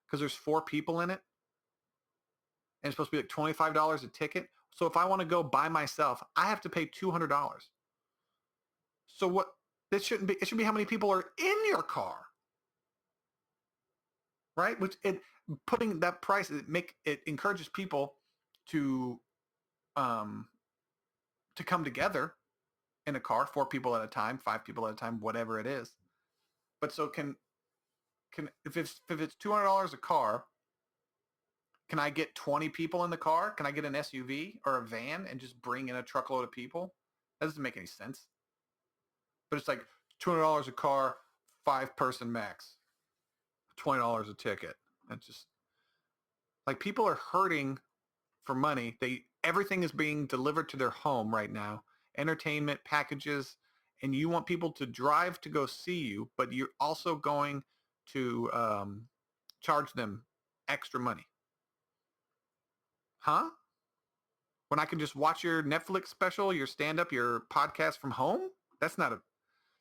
because there's 4 people in it. And it's supposed to be like $25 a ticket. So if I want to go by myself, I have to pay $200. So what? It should be how many people are in your car, right? Putting that price, it encourages people to come together in a car, 4 people at a time, 5 people at a time, whatever it is. But so if it's $200 a car, can I get 20 people in the car? Can I get an SUV or a van and just bring in a truckload of people? That doesn't make any sense. But it's like $200 a car, 5-person max, $20 a ticket. That's just like people are hurting for money. Everything is being delivered to their home right now. Entertainment packages, and you want people to drive to go see you, but you're also going to charge them extra money. Huh? When I can just watch your Netflix special, your stand-up, your podcast from home? That's not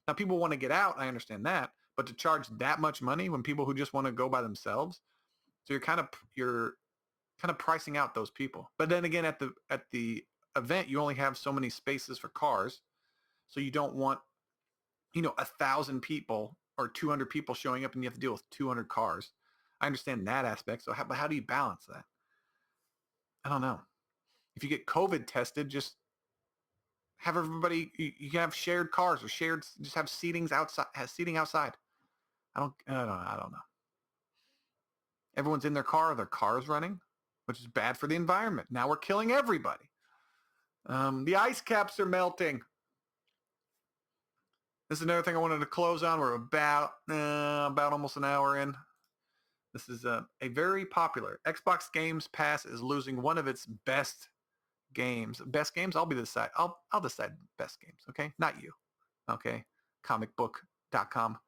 Now people want to get out, I understand that, but to charge that much money when people who just want to go by themselves, so you're kind of pricing out those people. But then again, at the event, you only have so many spaces for cars. So you don't want, 1,000 people or 200 people showing up and you have to deal with 200 cars. I understand that aspect. So but how do you balance that? I don't know. If you get COVID tested, just have everybody, you can have shared cars or just have seating outside. I don't know. Everyone's in their car's running, which is bad for the environment. Now we're killing everybody. The ice caps are melting. This is another thing I wanted to close on. We're about almost an hour in. This is a very popular Xbox Games Pass is losing one of its best games. Best games? I'll decide best games. Okay, not you. Okay, comicbook.com.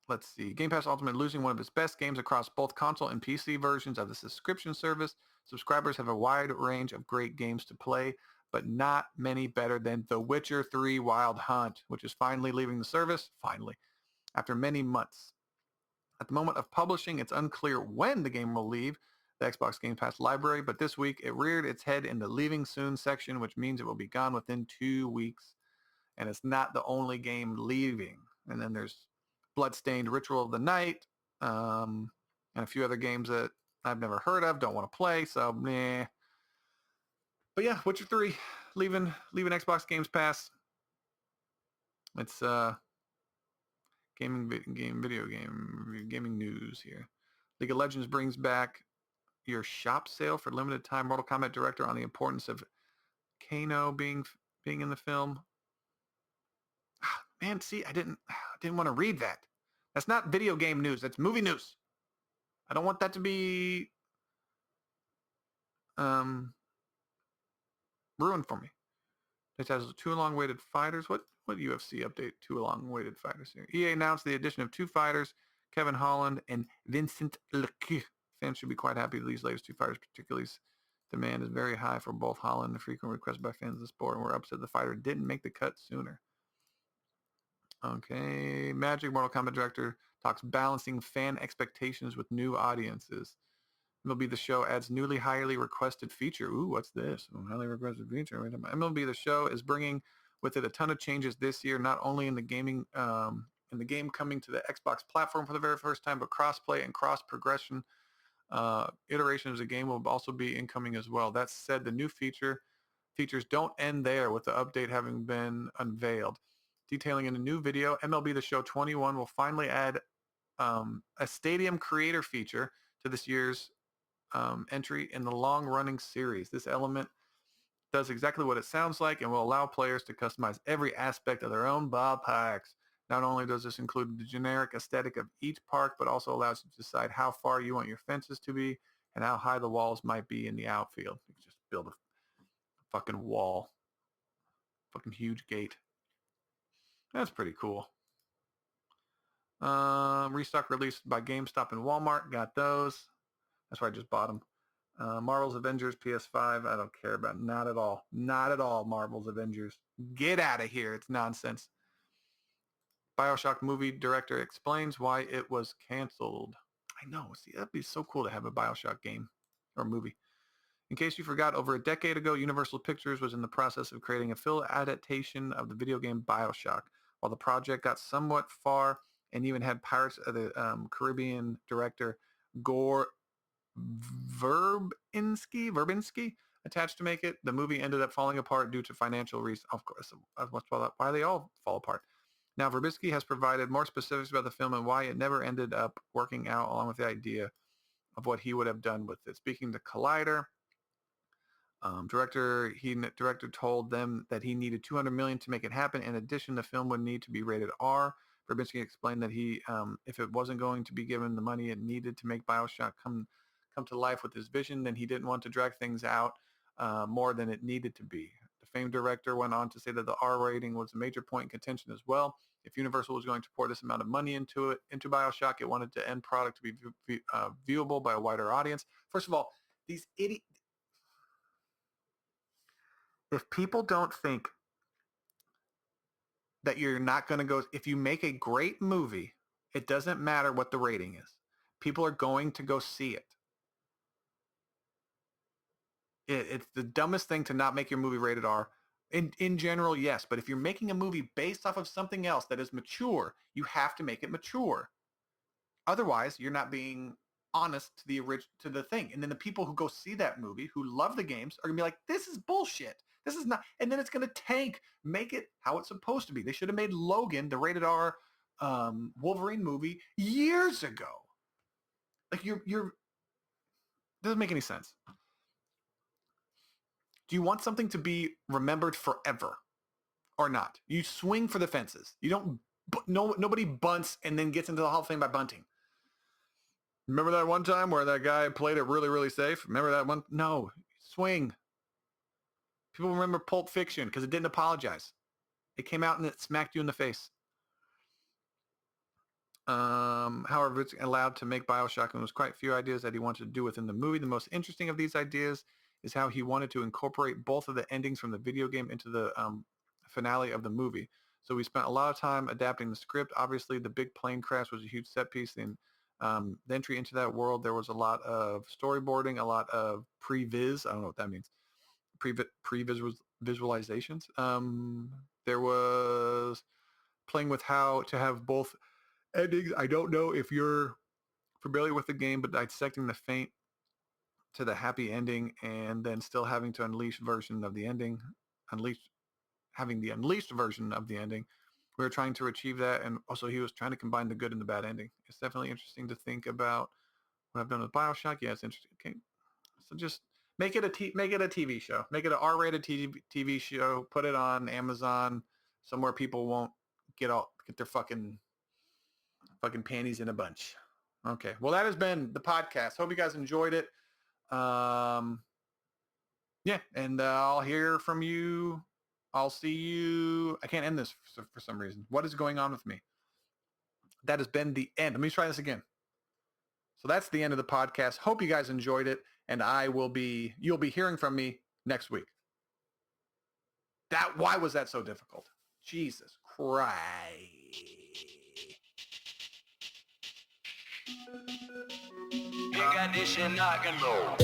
Let's see. Game Pass Ultimate losing one of its best games across both console and PC versions of the subscription service. Subscribers have a wide range of great games to play, but not many better than The Witcher 3 Wild Hunt, which is finally leaving the service, after many months. At the moment of publishing, it's unclear when the game will leave the Xbox Game Pass library, but this week it reared its head in the leaving soon section, which means it will be gone within 2 weeks. And it's not the only game leaving. And then there's Bloodstained Ritual of the Night, and a few other games that I've never heard of, don't want to play, so meh. But yeah, Witcher 3 leaving Xbox Games Pass. It's gaming news here. League of Legends brings back your shop sale for limited time. Mortal Kombat director on the importance of Kano being in the film. Man, see, I didn't want to read that. That's not video game news. That's movie news. I don't want that to be ruined for me. It has 2 long-awaited fighters. What UFC update? 2 long-awaited fighters here. EA announced the addition of 2 fighters, Kevin Holland and Vincent Leclerc. Fans should be quite happy with these latest 2 fighters, particularly demand is very high for both Holland and frequent requests by fans of the sport, and we're upset the fighter didn't make the cut sooner. Okay, Magic Mortal Kombat director talks balancing fan expectations with new audiences. MLB The Show adds newly highly requested feature. Ooh, what's this? Highly requested feature. MLB The Show is bringing with it a ton of changes this year, not only in the game coming to the Xbox platform for the very first time, but cross-play and cross-progression iterations of the game will also be incoming as well. That said, the new features don't end there, with the update having been unveiled. Detailing in a new video, MLB The Show 21 will finally add a stadium creator feature to this year's entry in the long-running series. This element does exactly what it sounds like and will allow players to customize every aspect of their own ballparks. Not only does this include the generic aesthetic of each park, but also allows you to decide how far you want your fences to be and how high the walls might be in the outfield. You can just build a fucking wall. Fucking huge gate. That's pretty cool. Restock released by GameStop and Walmart. Got those. That's why I just bought them. Marvel's Avengers PS5. I don't care about. Not at all. Not at all. Marvel's Avengers. Get out of here. It's nonsense. Bioshock Movie director explains why it was canceled. I know. See, that'd be so cool to have a Bioshock game or movie. In case you forgot, over a decade ago, Universal Pictures was in the process of creating a film adaptation of the video game Bioshock. While the project got somewhat far and even had Pirates of the Caribbean director Gore Verbinski attached to make it, the movie ended up falling apart due to financial reasons. Of course, why they all fall apart. Now, Verbinski has provided more specifics about the film and why it never ended up working out, along with the idea of what he would have done with it. Speaking to Collider, director told them that he needed $200 million to make it happen. In addition, the film would need to be rated R. Verbinski explained that if it wasn't going to be given the money it needed to make Bioshock come to life with his vision, then he didn't want to drag things out more than it needed to be. The famed director went on to say that the R rating was a major point in contention as well. If Universal was going to pour this amount of money into Bioshock, it wanted the end product to be viewable by a wider audience. First of all, these idiots. If people don't think that you're not going to go, if you make a great movie, it doesn't matter what the rating is. People are going to go see it. It's the dumbest thing to not make your movie rated R. In general, yes, but if you're making a movie based off of something else that is mature, you have to make it mature. Otherwise, you're not being honest to the thing. And then the people who go see that movie, who love the games, are gonna be like, "This is bullshit. This is not." And then it's gonna tank. Make it how it's supposed to be. They should have made Logan the rated R Wolverine movie years ago. Like you're doesn't make any sense. Do you want something to be remembered forever or not? You swing for the fences. You don't. Nobody bunts and then gets into the Hall of Fame by bunting. Remember that one time where that guy played it really, really safe? Remember that one? No, swing. People remember Pulp Fiction because it didn't apologize. It came out and it smacked you in the face. However, it's allowed to make Bioshock, and there was quite a few ideas that he wanted to do within the movie. The most interesting of these ideas is how he wanted to incorporate both of the endings from the video game into the finale of the movie. So we spent a lot of time adapting the script. Obviously, the big plane crash was a huge set piece. And the entry into that world, there was a lot of storyboarding, a lot of pre-viz. I don't know what that means. Pre-visualizations. There was playing with how to have both endings. I don't know if you're familiar with the game, but dissecting the faint to the happy ending and then still having to unleash version of the ending, having the unleashed version of the ending. We were trying to achieve that, and also he was trying to combine the good and the bad ending. It's definitely interesting to think about what I've done with Bioshock. Yeah, it's interesting. Okay, so just make it a TV show. Make it an R-rated TV show. Put it on Amazon, somewhere people won't get their fucking panties in a bunch. Okay, well that has been the podcast. Hope you guys enjoyed it. Yeah, and I'll hear from you. I'll see you. I can't end this for some reason. What is going on with me? That has been the end. Let me try this again. So that's the end of the podcast. Hope you guys enjoyed it, and you'll be hearing from me next week. Why was that so difficult? Jesus Christ. You got this shit knocking low.